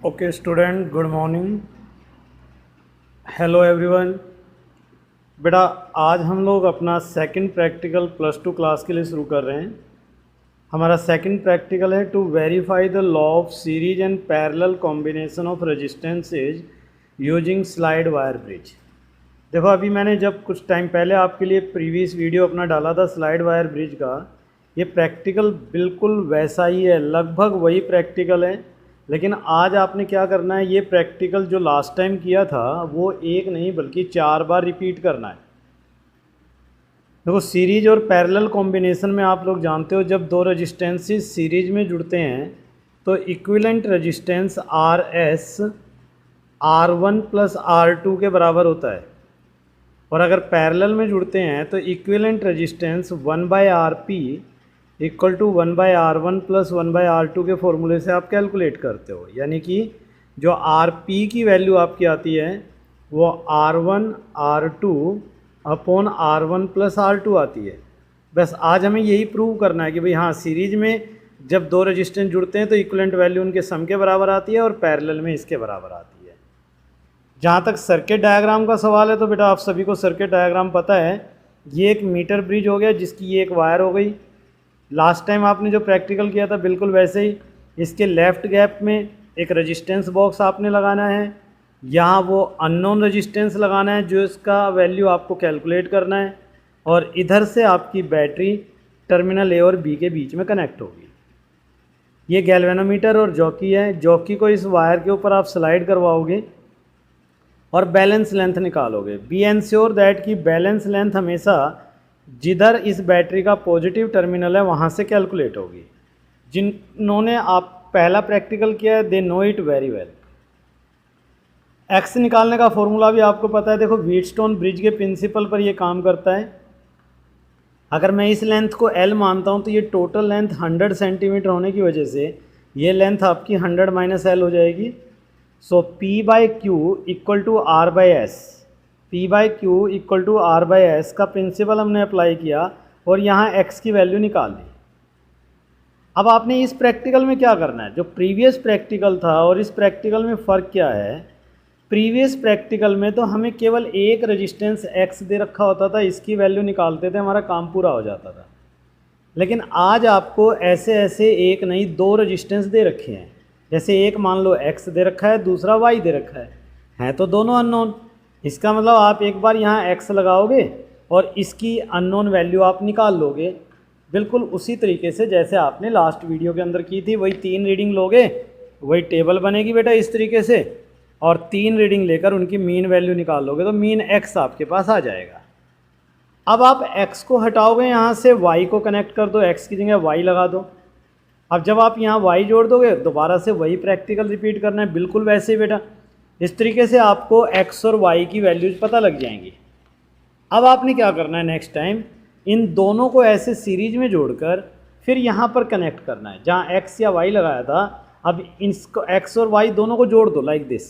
Okay student, good morning. Hello everyone. बेटा, आज हम लोग अपना second practical plus two class के लिए शुरू कर रहे हैं। हमारा सेकंड प्रैक्टिकल है to verify the law of series and parallel combination of resistances using slide wire bridge. देखो, अभी मैंने जब कुछ टाइम पहले आपके लिए प्रीवियस वीडियो अपना डाला था स्लाइड वायर ब्रिज का, ये प्रैक्टिकल बिल्कुल वैसा ही है, लगभग वही प्रैक्टिकल है। लेकिन आज आपने क्या करना है, ये प्रैक्टिकल जो लास्ट टाइम किया था वो एक नहीं बल्कि 4 बार रिपीट करना है। देखो, सीरीज और पैरेलल कॉम्बिनेशन में आप लोग जानते हो, जब दो रेजिस्टेंसेस सीरीज में जुड़ते हैं तो equivalent resistance R S R one plus R two के बराबर होता है। और अगर पैरेलल में जुड़ते हैं तो equivalent resistance 1/RP equal to 1/R1 plus 1/R2 के फॉर्मूले से आप कैलकुलेट करते हो। यानी कि जो RP की वैल्यू आपकी आती है वो R1 R2 upon R1 plus R2 आती है। बस आज हमें यही प्रूव करना है कि भाई हाँ, सीरीज में जब दो रेजिस्टेंस जुड़ते हैं तो इक्विवेलेंट वैल्यू उनके सम के बराबर आती है और पैरेलल में इसके बराबर आती है। जहाँ तक सर्किट डायग्राम का सवाल है तो बेटा आप सभी को सर्किट डायग्राम पता है। ये एक मीटर ब्रिज हो गया जिसकी ये एक वायर हो गई। लास्ट टाइम आपने जो प्रैक्टिकल किया था बिल्कुल वैसे ही, इसके लेफ़्ट गैप में एक रेजिस्टेंस बॉक्स आपने लगाना है, यहाँ वो अननोन रेजिस्टेंस लगाना है जो इसका वैल्यू आपको कैलकुलेट करना है, और इधर से आपकी बैटरी टर्मिनल ए और बी के बीच में कनेक्ट होगी। ये गैल्वेनोमीटर और जॉकी है। जॉकी को इस वायर के ऊपर आप स्लाइड करवाओगे और बैलेंस लेंथ निकालोगे। बी एंश्योर दैट कि बैलेंस लेंथ हमेशा जिधर इस बैटरी का पॉजिटिव टर्मिनल है वहाँ से कैलकुलेट होगी। जिन्होंने आप पहला प्रैक्टिकल किया है they know it very well. X निकालने का फॉर्मूला भी आपको पता है। देखो, व्हीटस्टोन ब्रिज के प्रिंसिपल पर ये काम करता है। अगर मैं इस लेंथ को L मानता हूँ तो ये टोटल लेंथ 100 सेंटीमीटर होने की वजह से ये लेंथ आपकी 100 माइनस L हो जाएगी। So P/Q equal to R/S। P/Q equal to R/S का प्रिंसिपल हमने अप्लाई किया और यहाँ x की वैल्यू निकाल ली। अब आपने इस प्रैक्टिकल में क्या करना है, जो प्रीवियस प्रैक्टिकल था और इस प्रैक्टिकल में फ़र्क क्या है। प्रीवियस प्रैक्टिकल में तो हमें केवल एक रेजिस्टेंस x दे रखा होता था, इसकी वैल्यू निकालते थे, हमारा काम पूरा हो जाता था। लेकिन आज आपको ऐसे ऐसे एक नहीं दो रेजिस्टेंस दे रखे हैं। जैसे एक मान लो x दे रखा है, दूसरा y दे रखा है तो दोनों अननोन। इसका मतलब आप एक बार यहाँ x लगाओगे और इसकी अननोन वैल्यू आप निकाल लोगे, बिल्कुल उसी तरीके से जैसे आपने लास्ट वीडियो के अंदर की थी। वही 3 रीडिंग लोगे, वही टेबल बनेगी बेटा इस तरीके से, और 3 रीडिंग लेकर उनकी मीन वैल्यू निकाल लोगे तो मीन x आपके पास आ जाएगा। अब आप x को हटाओगे, यहाँ से y को कनेक्ट कर दो, x की जगह y लगा दो। अब जब आप यहाँ y जोड़ दोगे दोबारा से वही प्रैक्टिकल रिपीट करना है, बिल्कुल वैसे ही बेटा। इस तरीके से आपको x और y की वैल्यूज पता लग जाएंगी। अब आपने क्या करना है, नेक्स्ट टाइम इन दोनों को ऐसे सीरीज में जोड़कर फिर यहाँ पर कनेक्ट करना है जहाँ x या y लगाया था। अब इसको x और y दोनों को जोड़ दो, लाइक दिस,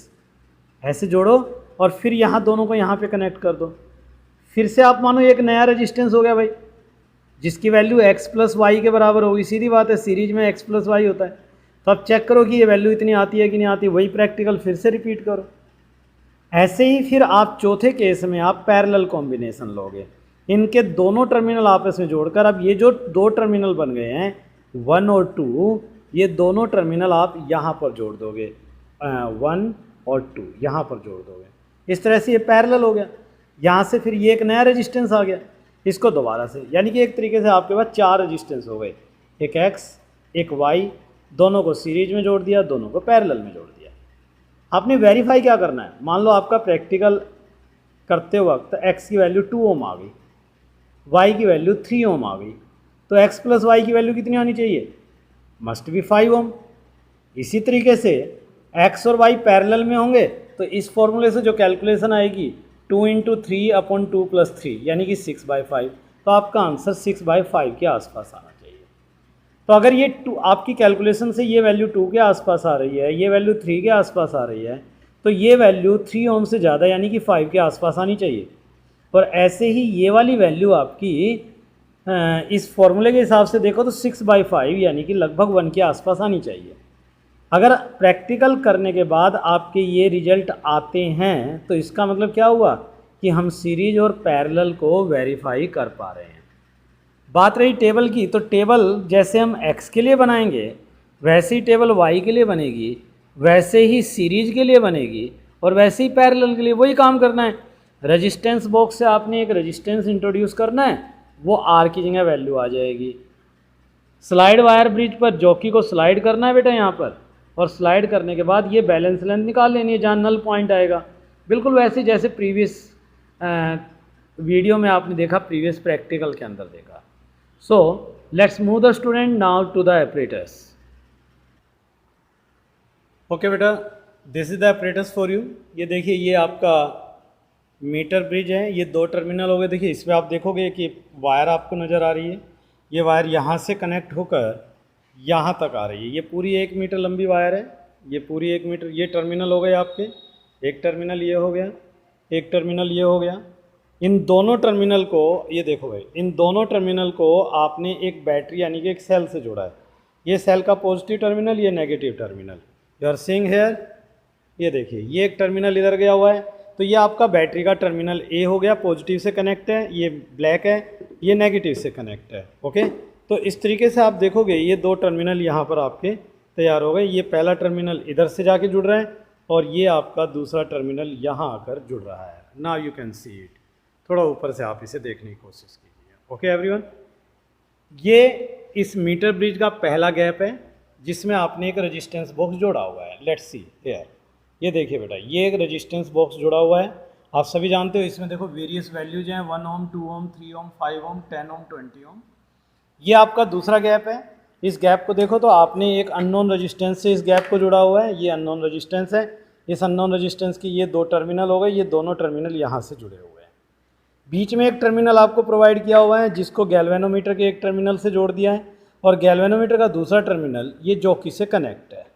ऐसे जोड़ो और फिर यहाँ दोनों को यहाँ पे कनेक्ट कर दो। फिर से आप मानो एक नया रेजिस्टेंस हो गया भाई, जिसकी वैल्यू x प्लस वाई के बराबर होगी। सीधी बात है, सीरीज में x प्लस वाई होता है। तो अब चेक करो कि ये वैल्यू इतनी आती है कि नहीं आती। वही प्रैक्टिकल फिर से रिपीट करो। ऐसे ही फिर आप चौथे केस में आप पैरेलल कॉम्बिनेशन लोगे, इनके दोनों टर्मिनल आपस में जोड़कर। अब ये जो दो टर्मिनल बन गए हैं 1 और 2, ये दोनों टर्मिनल आप यहाँ पर जोड़ दोगे, 1 और 2 यहाँ पर जोड़ दोगे। इस तरह से ये पैरेलल हो गया। यहाँ से फिर ये एक नया रेजिस्टेंस आ गया, इसको दोबारा से, यानी कि एक तरीके से आपके पास 4 रेजिस्टेंस हो गए, एक x एक y, दोनों को सीरीज में जोड़ दिया, दोनों को पैरेलल में जोड़ दिया। आपने वेरीफाई क्या करना है, मान लो आपका प्रैक्टिकल करते वक्त x की वैल्यू 2 ओम आ गई, y की वैल्यू 3 ओम आ गई, तो x प्लस वाई की वैल्यू कितनी आनी चाहिए, मस्ट बी 5 ओम। इसी तरीके से x और y पैरेलल में होंगे तो इस फॉर्मूले से जो कैलकुलेशन आएगी 2 इंटू 3 अपॉन 2 प्लस 3 यानी कि 6/5। तो आपका आंसर 6/5 के आसपास आना चाहिए। तो अगर ये 2 आपकी कैलकुलेशन से ये वैल्यू 2 के आसपास आ रही है, ये वैल्यू 3 के आसपास आ रही है, तो ये वैल्यू 3 ओम से ज़्यादा यानी कि 5 के आसपास आनी चाहिए। और ऐसे ही ये वाली वैल्यू आपकी इस फॉर्मूले के हिसाब से देखो तो 6/5 यानी कि लगभग 1 के आसपास आनी चाहिए। अगर प्रैक्टिकल करने के बाद आपके ये रिजल्ट आते हैं तो इसका मतलब क्या हुआ कि हम सीरीज और पैरेलल को वेरीफाई कर पा रहे हैं। बात रही टेबल की, तो टेबल जैसे हम x के लिए बनाएंगे वैसे ही टेबल y के लिए बनेगी, वैसे ही सीरीज के लिए बनेगी और वैसे ही पैरेलल के लिए। वही काम करना है। रेजिस्टेंस बॉक्स से आपने एक रेजिस्टेंस इंट्रोड्यूस करना है, वो r की जगह वैल्यू आ जाएगी। स्लाइड वायर ब्रिज पर जॉकी को स्लाइड करना है बेटा यहाँ पर, और स्लाइड करने के बाद ये बैलेंस लेंथ निकाल लेनी है जहाँ नल पॉइंट आएगा। बिल्कुल वैसे जैसे प्रीवियस वीडियो में आपने देखा, प्रीवियस प्रैक्टिकल के अंदर देखा। So let's move the student now to the operators. Okay बेटा, this is the operators for you. ये देखिए, ये आपका मीटर ब्रिज है, ये 2 टर्मिनल हो गए। देखिए इसमें आप देखोगे कि वायर आपको नज़र आ रही है, ये वायर यहाँ से कनेक्ट होकर यहाँ तक आ रही है। ये पूरी 1 मीटर लंबी वायर है, ये पूरी 1 मीटर। ये टर्मिनल हो गए आपके, एक टर्मिनल ये हो गया, एक टर्मिनल ये हो गया। इन दोनों टर्मिनल को, ये देखो भाई, इन दोनों टर्मिनल को आपने एक बैटरी यानी कि एक सेल से जोड़ा है। ये सेल का पॉजिटिव टर्मिनल, ये negative terminal. You are seeing here, ये देखिए ये एक टर्मिनल इधर गया हुआ है, तो ये आपका बैटरी का टर्मिनल ए हो गया, पॉजिटिव से कनेक्ट है। ये ब्लैक है, ये नेगेटिव से कनेक्ट है। ओके, तो इस तरीके से आप देखोगे ये 2 टर्मिनल यहाँ पर आपके तैयार हो गए। ये पहला टर्मिनल इधर से जाके जुड़ रहा है और ये आपका दूसरा टर्मिनल यहाँ आकर जुड़ रहा है। Now you can see it. थोड़ा ऊपर से आप इसे देखने की कोशिश कीजिए। ओके एवरीवन, ये इस मीटर ब्रिज का पहला गैप है जिसमें आपने एक रेजिस्टेंस बॉक्स जोड़ा हुआ है। लेट्स सी हियर, ये देखिए बेटा, ये एक रेजिस्टेंस बॉक्स जुड़ा हुआ है। आप सभी जानते हो इसमें देखो वेरियस वैल्यूज हैं, 1 ओम, 2 ओम, 3 ओम, 5 ओम, 10 ओम, 20 ओम। ये आपका दूसरा गैप है। इस गैप को देखो तो आपने एक अननोन रेजिस्टेंस से इस गैप को जुड़ा हुआ है, ये अननोन रेजिस्टेंस है। इस अननोन रेजिस्टेंस की ये 2 टर्मिनल हो गए, ये दोनों टर्मिनल यहाँ से जुड़े हुए हैं। बीच में एक टर्मिनल आपको प्रोवाइड किया हुआ है जिसको गैल्वेनोमीटर के एक टर्मिनल से जोड़ दिया है, और गैल्वेनोमीटर का दूसरा टर्मिनल ये जॉकी से कनेक्ट है।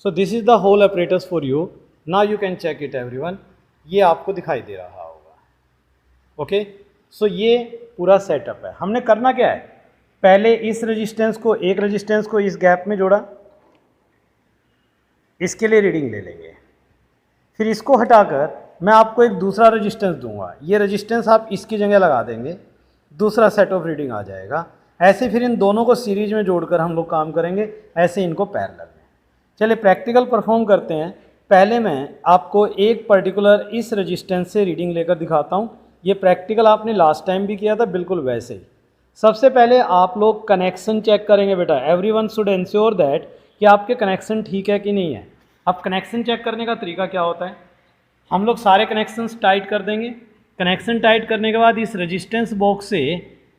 So this is the whole operators for you. Now you can check it everyone, ये आपको दिखाई दे रहा होगा। ओके, सो ये पूरा सेटअप है। हमने करना क्या है, पहले इस रेजिस्टेंस को, एक रेजिस्टेंस को इस गैप में जोड़ा, इसके लिए रीडिंग ले लेंगे। फिर इसको हटाकर मैं आपको एक दूसरा रेजिस्टेंस दूंगा, ये रेजिस्टेंस आप इसकी जगह लगा देंगे, दूसरा सेट ऑफ रीडिंग आ जाएगा। ऐसे फिर इन दोनों को सीरीज में जोड़कर हम लोग काम करेंगे, ऐसे इनको पैरेलल में। चलिए प्रैक्टिकल परफॉर्म करते हैं। पहले मैं आपको एक पर्टिकुलर इस रेजिस्टेंस से रीडिंग लेकर दिखाता हूँ। ये प्रैक्टिकल आपने लास्ट टाइम भी किया था, बिल्कुल वैसे ही। सबसे पहले आप लोग कनेक्शन चेक करेंगे बेटा। एवरीवन शुड इंश्योर दैट कि आपके कनेक्शन ठीक है कि नहीं है। अब कनेक्शन चेक करने का तरीका क्या होता है, हम लोग सारे कनेक्शंस टाइट कर देंगे। कनेक्शन टाइट करने के बाद इस रेजिस्टेंस बॉक्स से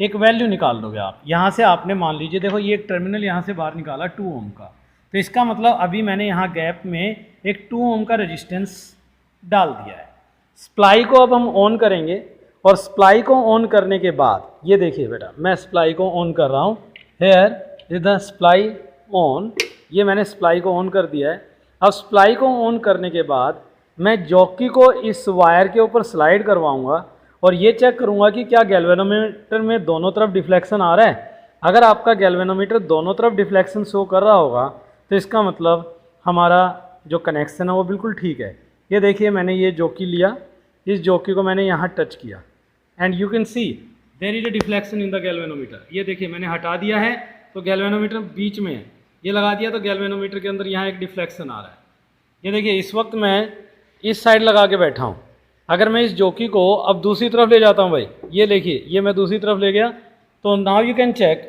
एक वैल्यू निकाल दोगे आप। यहाँ से आपने मान लीजिए, देखो ये एक टर्मिनल यहाँ से बाहर निकाला 2 ओम का, तो इसका मतलब अभी मैंने यहाँ गैप में एक 2 ओम का रेजिस्टेंस डाल दिया है। सप्लाई को अब हम ऑन करेंगे, और सप्लाई को ऑन करने के बाद ये देखिए बेटा, मैं सप्लाई को ऑन कर रहा हूँ। Here is the supply on, ये मैंने सप्लाई को ऑन कर दिया है। अब सप्लाई को ऑन करने के बाद मैं जॉकी को इस वायर के ऊपर स्लाइड करवाऊंगा और ये चेक करूंगा कि क्या गैल्वेनोमीटर में दोनों तरफ डिफ्लेक्शन आ रहा है। अगर आपका गैल्वेनोमीटर दोनों तरफ डिफ्लेक्शन शो कर रहा होगा तो इसका मतलब हमारा जो कनेक्शन है वो बिल्कुल ठीक है। ये देखिए, मैंने ये जॉकी लिया, इस जॉकी को मैंने यहाँ टच किया and you can see there is a deflection in the galvanometer. ये देखिए मैंने हटा दिया है तो गैल्वेनोमीटर बीच में है, ये लगा दिया तो गैल्वेनोमीटर के अंदर यहाँ एक डिफ्लेक्शन आ रहा है। ये देखिए इस वक्त मैं इस साइड लगा के बैठा हूँ। अगर मैं इस जॉकी को अब दूसरी तरफ ले जाता हूँ भाई, ये देखिए ये मैं दूसरी तरफ ले गया, तो नाउ यू कैन चेक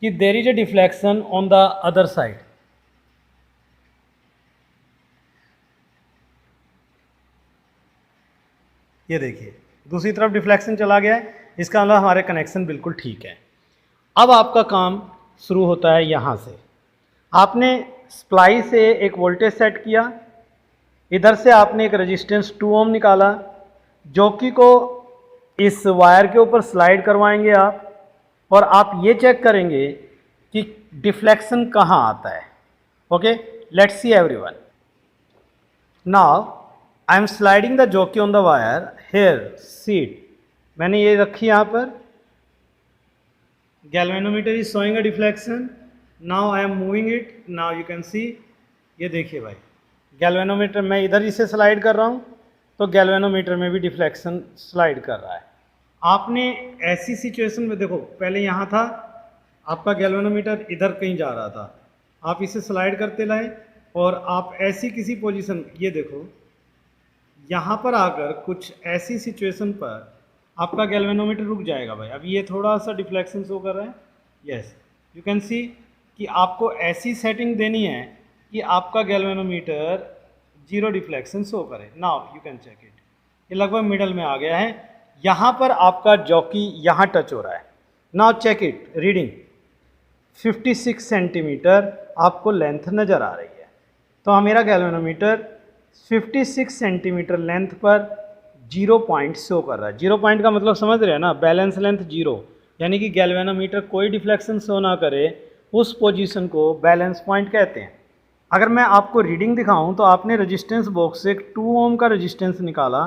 कि there is a deflection on the other side. ये देखिए दूसरी तरफ डिफ्लेक्शन चला गया है, इसका मतलब हमारे कनेक्शन बिल्कुल ठीक है। अब आपका काम शुरू होता है यहाँ से। आपने सप्लाई से एक वोल्टेज सेट किया, इधर से आपने एक रेजिस्टेंस 2 ओम निकाला, जॉकी को इस वायर के ऊपर स्लाइड करवाएंगे आप, और आप ये चेक करेंगे कि डिफ्लेक्शन कहाँ आता है। Okay, let's see everyone. Now I am sliding the jockey on the wire, here seat मैंने ये रखी यहाँ पर, galvanometer is showing a deflection. Now I am moving it. Now you can see ये देखिए भाई, गैल्वेनोमीटर मैं इधर इसे स्लाइड कर रहा हूँ तो गैल्वेनोमीटर में भी डिफ्लेक्शन स्लाइड कर रहा है। आपने ऐसी सिचुएशन में देखो, पहले यहाँ था आपका गैल्वेनोमीटर, इधर कहीं जा रहा था, आप इसे स्लाइड करते लाए और आप ऐसी किसी पोजीशन, ये देखो यहाँ पर आकर कुछ ऐसी सिचुएशन पर आपका गैल्वेनोमीटर रुक जाएगा भाई। अब ये थोड़ा सा डिफ्लेक्शन शो कर रहा है, यस यू कैन सी कि आपको ऐसी सेटिंग देनी है कि आपका गैल्वेनोमीटर जीरो डिफ्लेक्शन शो करे। Now you can check it, ये लगभग मिडल में आ गया है, यहाँ पर आपका जॉकी यहाँ टच हो रहा है। Now check it, reading 56 centimetre आपको लेंथ नज़र आ रही है। तो मेरा गैल्वेनोमीटर 56 सेंटीमीटर लेंथ पर 0 पॉइंट शो कर रहा है। 0 पॉइंट का मतलब समझ रहे हैं ना, बैलेंस लेंथ 0, यानी कि गैल्वेनोमीटर कोई डिफ्लेक्शन शो ना करे, उस पोजीशन को बैलेंस पॉइंट कहते हैं। अगर मैं आपको रीडिंग दिखाऊं तो आपने रेजिस्टेंस बॉक्स से 2 ओम का रेजिस्टेंस निकाला,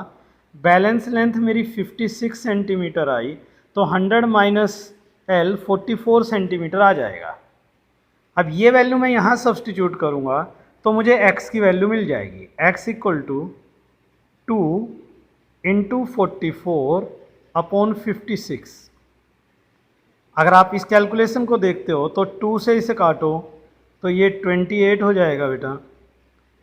बैलेंस लेंथ मेरी 56 सेंटीमीटर आई, तो 100 माइनस L 44 सेंटीमीटर आ जाएगा। अब ये वैल्यू मैं यहाँ सब्सटीट्यूट करूँगा तो मुझे x की वैल्यू मिल जाएगी, x equal to 2 into 44 upon 56। अगर आप इस कैलकुलेशन को देखते हो तो 2 से इसे काटो तो ये 28 हो जाएगा बेटा,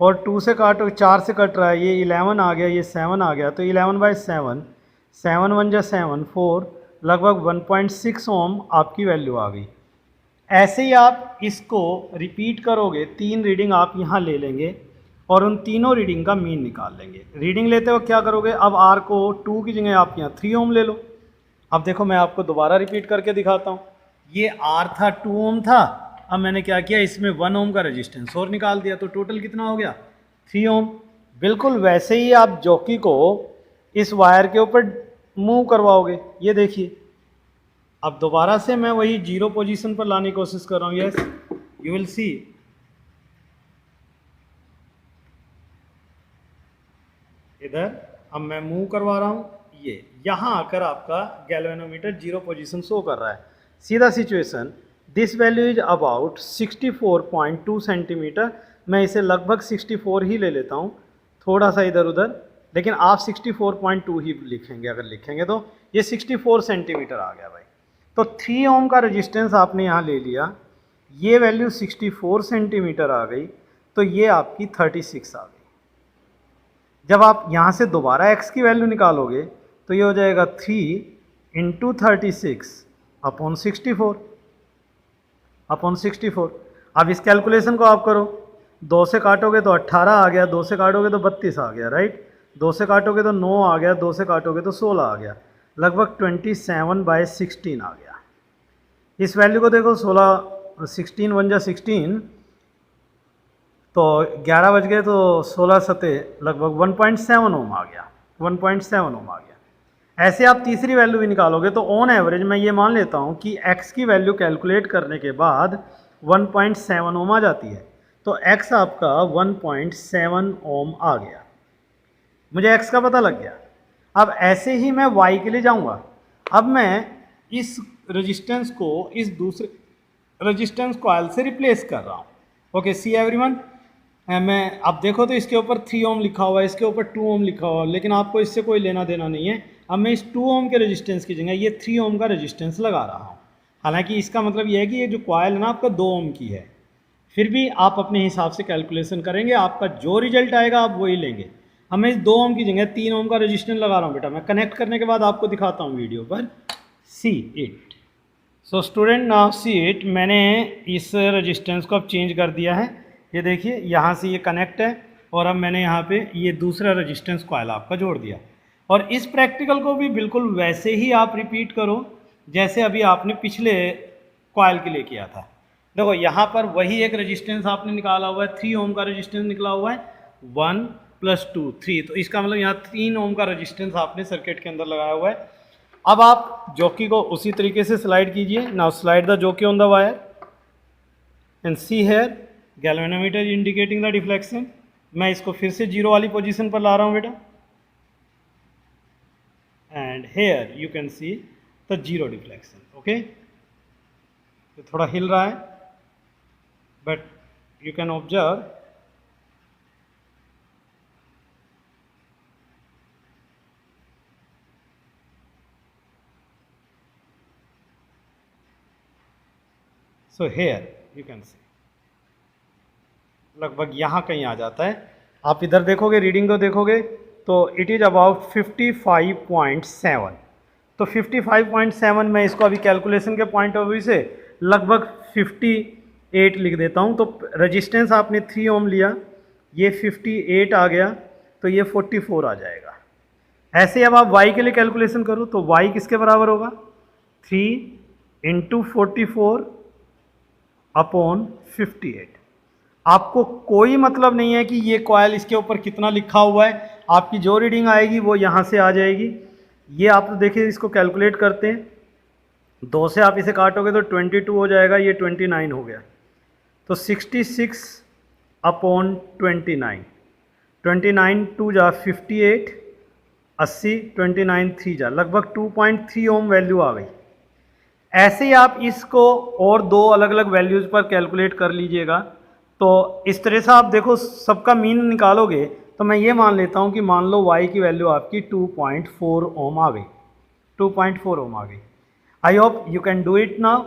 और 2 से काटो, 4 से कट रहा है, ये 11 आ गया, ये 7 आ गया, तो 11/7, 7 1 जा 7, 4, लगभग 1.6 ओम आपकी वैल्यू आ गई। ऐसे ही आप इसको रिपीट करोगे, 3 रीडिंग आप यहाँ ले लेंगे और उन तीनों रीडिंग का मीन निकाल लेंगे। रीडिंग लेते वक्त क्या करोगे, अब R को 2 की जगह आप यहाँ 3 ओम ले लो। अब देखो मैं आपको दोबारा रिपीट करके दिखाता हूँ, ये R था 2 ओम था, अब मैंने क्या किया, इसमें 1 ओम का रेजिस्टेंस और निकाल दिया, तो टोटल कितना हो गया 3 ओम। बिल्कुल वैसे ही आप जॉकी को इस वायर के ऊपर मूव करवाओगे, ये देखिए। अब दोबारा से मैं वही 0 पोजीशन पर लाने की कोशिश कर रहा हूँ, यस यू विल सी, इधर अब मैं मूव करवा रहा हूँ, ये यहाँ आकर आपका गैल्वेनोमीटर 0 पोजीशन शो कर रहा है। सीधा situation, this value is about 64.2 centimetre, मैं इसे लगभग 64 ही ले लेता हूँ, थोड़ा सा इधर उधर, लेकिन आप 64.2 ही लिखेंगे, अगर लिखेंगे तो ये 64 सेंटीमीटर आ गया भाई। तो 3 ओम का रेजिस्टेंस आपने यहाँ ले लिया, ये वैल्यू 64 सेंटीमीटर आ गई, तो ये आपकी 36 आ गई। जब आप यहाँ से दोबारा x की वैल्यू निकालोगे तो ये हो जाएगा 3 इंटू 36 अपॉन 64। अब इस कैलकुलेशन को आप करो, 2 से काटोगे तो 18 आ गया, 2 से काटोगे तो 32 आ गया, राइट, 2 से काटोगे तो 9 आ गया, 2 से काटोगे तो 16 आ गया, लगभग 27/16 आ गया। इस वैल्यू को देखो, 16 1 जा 16, तो 11 बज गए, तो 16 सते लगभग 1.7 ओम आ गया, 1.7 ओम आ गया। ऐसे आप तीसरी वैल्यू भी निकालोगे तो ऑन एवरेज मैं ये मान लेता हूँ कि x की वैल्यू कैलकुलेट करने के बाद 1.7 ओम आ जाती है, तो x आपका 1.7 ओम आ गया, मुझे x का पता लग गया। अब ऐसे ही मैं y के लिए जाऊँगा, अब मैं इस रेजिस्टेंस को इस दूसरे रेजिस्टेंस कॉइल से रिप्लेस कर रहा हूँ। ओके सी एवरीवन, मैं अब देखो तो इसके ऊपर 3 ओम लिखा हुआ है, इसके ऊपर 2 ओम लिखा हुआ है, लेकिन आपको इससे कोई लेना देना नहीं है। अब मैं इस 2 ओम के रेजिस्टेंस की जगह ये 3 ओम का रेजिस्टेंस लगा रहा हूँ। हालांकि इसका मतलब ये है कि ये जो कॉइल है ना आपका 2 ओम की है, फिर भी आप अपने हिसाब से कैलकुलेशन करेंगे, आपका जो रिजल्ट आएगा आप वही लेंगे। अब मैं इस 2 ओम की जगह 3 ओम का रेजिस्टेंस लगा रहा हूँ बेटा, मैं कनेक्ट करने के बाद आपको दिखाता हूँ वीडियो पर, see it. So student now see it, मैंने इस रेजिस्टेंस को अब चेंज कर दिया है, ये देखिए यहाँ से ये कनेक्ट है और अब मैंने यहाँ पे ये दूसरा रेजिस्टेंस कॉइल आपका जोड़ दिया। और इस प्रैक्टिकल को भी बिल्कुल वैसे ही आप रिपीट करो जैसे अभी आपने पिछले कॉइल के लिए किया था। देखो यहाँ पर वही एक रेजिस्टेंस आपने निकाला हुआ है, 3 ओम का रेजिस्टेंस निकला हुआ है, 1 + 2 3, तो इसका मतलब यहाँ 3 ओम का रेजिस्टेंस आपने सर्किट के अंदर लगाया हुआ है। अब आप जॉकी को उसी तरीके से स्लाइड कीजिए। Now slide the jockey on the wire and see here galvanometer indicating the deflection. मैं इसको फिर से 0 वाली पोजीशन पर ला रहा हूँ बेटा, and here you can see the 0 deflection. Okay, तो थोड़ा हिल रहा है, but you can observe so here you can see लगभग यहाँ कहीं आ जाता है। आप इधर देखोगे, रीडिंग को देखोगे तो इट इज़ अबाउट 55.7। तो 55.7 मैं इसको अभी कैलकुलेशन के पॉइंट ऑफ व्यू से लगभग 58 लिख देता हूँ। तो रेजिस्टेंस आपने 3 ओम लिया, ये 58 आ गया, तो ये 44 आ जाएगा। ऐसे अब आप y के लिए कैलकुलेशन करो तो y किसके बराबर होगा, 3 इंटू 44 अपॉन 58। आपको कोई मतलब नहीं है कि ये कॉयल इसके ऊपर कितना लिखा हुआ है, आपकी जो रीडिंग आएगी वो यहाँ से आ जाएगी। ये आप तो देखिए, इसको कैलकुलेट करते हैं, 2 से आप इसे काटोगे तो 22 हो जाएगा, ये 29 हो गया। तो 66 अपॉन 29, 29 2 जा 58, 80, 29 3 जा लगभग 2.3 ओम वैल्यू आ गई। ऐसे ही आप इसको और 2 अलग अलग वैल्यूज़ पर कैलकुलेट कर लीजिएगा। तो इस तरह से आप देखो, सबका मीन निकालोगे तो मैं ये मान लेता हूँ कि मान लो y की वैल्यू आपकी 2.4 ओम आ गई, 2.4 ओम आ गई। I hope you can do it now.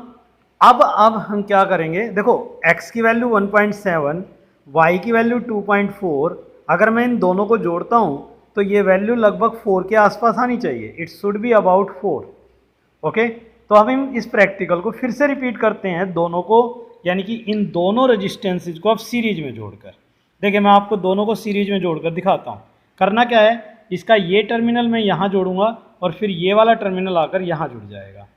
अब हम क्या करेंगे, देखो x की वैल्यू 1.7, y की वैल्यू 2.4, अगर मैं इन दोनों को जोड़ता हूँ तो ये वैल्यू लगभग 4 के आसपास आनी चाहिए। It should be about 4। Okay, तो अब हम इस प्रैक्टिकल को फिर से रिपीट करते हैं, दोनों को, यानी कि इन दोनों रजिस्टेंसेज को आप सीरीज में जोड़कर। देखिए मैं आपको दोनों को सीरीज में जोड़कर दिखाता हूँ। करना क्या है, इसका ये टर्मिनल मैं यहाँ जोड़ूंगा और फिर ये वाला टर्मिनल आकर यहाँ जुड़ जाएगा,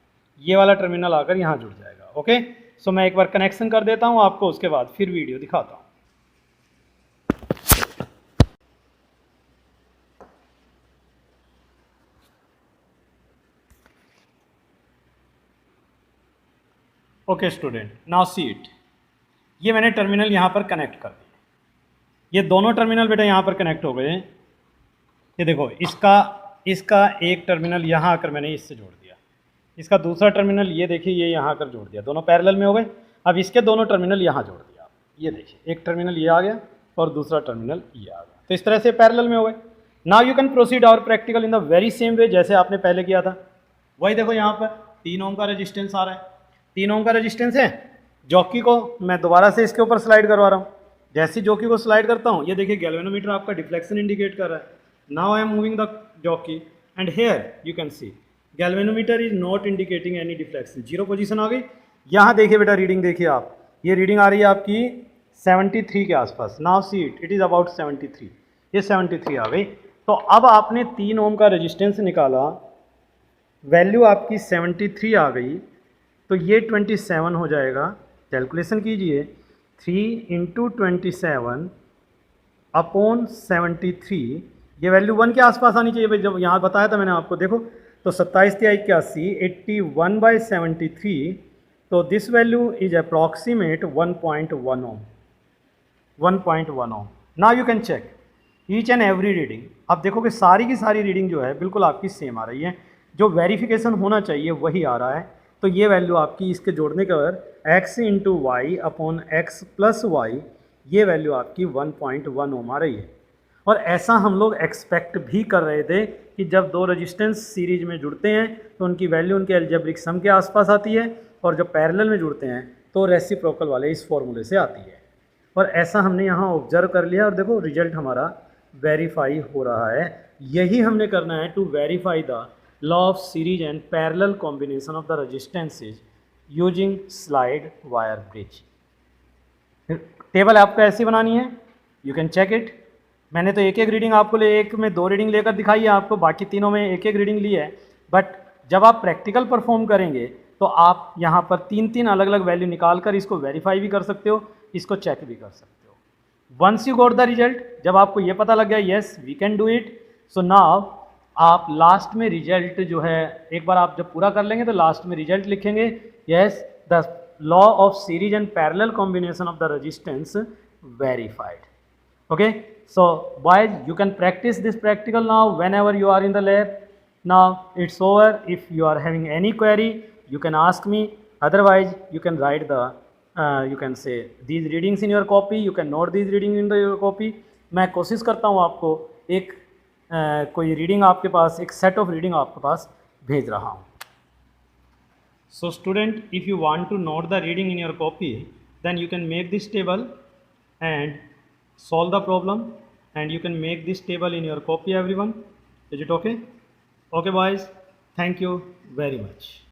ये वाला टर्मिनल आकर यहाँ जुड़ जाएगा। ओके, सो मैं एक बार कनेक्शन कर देता हूँ आपको, उसके बाद फिर वीडियो दिखाता हूँ। Okay student, now see it. ये मैंने टर्मिनल यहाँ पर कनेक्ट कर दिया, ये दोनों टर्मिनल बेटा यहाँ पर कनेक्ट हो गए हैं। ये देखो, इसका एक टर्मिनल यहाँ आकर मैंने इससे जोड़ दिया, इसका दूसरा टर्मिनल ये देखिए ये यहाँ आकर जोड़ दिया, दोनों पैरेलल में हो गए। अब इसके दोनों टर्मिनल यहाँ जोड़ दिया, ये देखिए एक टर्मिनल ये आ गया और दूसरा टर्मिनल ये आ गया, तो इस तरह से पैरेलल में हो गए। Now you can proceed our practical in the very same way जैसे आपने पहले किया था। वही देखो यहाँ पर 3 ओम का रेजिस्टेंस आ रहा है, 3 ओम का रेजिस्टेंस है। जॉकी को मैं दोबारा से इसके ऊपर स्लाइड करवा रहा हूँ। जैसे जॉकी को स्लाइड करता हूँ, ये देखिए गैल्वेनोमीटर आपका डिफ्लेक्शन इंडिकेट कर रहा है। Now I am moving the jockey and here you can see galvanometer is not indicating any deflection, 0 position आ गई। यहाँ देखिए बेटा, रीडिंग देखिए आप, ये रीडिंग आ रही है आपकी 73 के आसपास। Now see it is about 73, ये 73 आ गई। तो अब आपने 3 ओम का रेजिस्टेंस निकाला, वैल्यू आपकी 73 आ गई, तो ये 27 हो जाएगा। कैलकुलेशन कीजिए, 3 इंटू 27 अपॉन 73, ये वैल्यू 1 के आसपास आनी चाहिए भाई, जब यहाँ बताया था मैंने आपको। देखो तो 27×81 81/73, तो this value is approximate 1.1 ohm, 1.1 ohm. Now you can check each and every reading. आप देखोगे सारी की सारी रीडिंग जो है बिल्कुल आपकी सेम आ रही है, जो वेरिफिकेशन होना चाहिए वही आ रहा है। तो ये वैल्यू आपकी इसके जोड़ने के बाद x into y upon x plus y, ये वैल्यू आपकी 1.1 ओम आ रही है। और ऐसा हम लोग एक्सपेक्ट भी कर रहे थे कि जब 2 रेजिस्टेंस सीरीज में जुड़ते हैं तो उनकी वैल्यू उनके अलजेब्रिक सम के आसपास आती है, और जब पैरेलल में जुड़ते हैं तो रेसिप्रोकल वाले इस फॉर्मूले से आती है। और ऐसा हमने यहाँ ऑब्जर्व कर लिया, और देखो रिजल्ट हमारा वेरीफाई हो रहा है। यही हमने करना है to verify the law of series and parallel combination of the resistances using slide wire bridge. Table आपको ऐसी बनानी है, यू कैन चेक इट। मैंने तो एक एक रीडिंग आपको एक में 2 रीडिंग लेकर दिखाई है आपको, बाकी तीनों में एक एक रीडिंग ली है। बट जब आप प्रैक्टिकल परफॉर्म करेंगे तो आप यहाँ पर 3-3 अलग अलग वैल्यू निकाल कर इसको वेरीफाई भी कर सकते हो, इसको चेक भी कर सकते हो। Once you got the result, जब आपको ये पता लग गया yes we can do it, so now आप लास्ट में रिजल्ट जो है, एक बार आप जब पूरा कर लेंगे तो लास्ट में रिजल्ट लिखेंगे, yes the law of series and parallel combination of the resistance verified. Okay, so boys, you can practice this practical now whenever you are in the lab. Now it's over. If you are having any query, you can ask me. Otherwise, you can write the you can say these readings in your copy. You can note these reading in your copy. मैं कोशिश करता हूँ आपको एक कोई reading आपके पास, एक set of reading आपके पास भेज रहा हूँ। So student, if you want to note the reading in your copy, then you can make this table and solve the problem, and you can make this table in your copy everyone. Is it okay? Okay boys, thank you very much.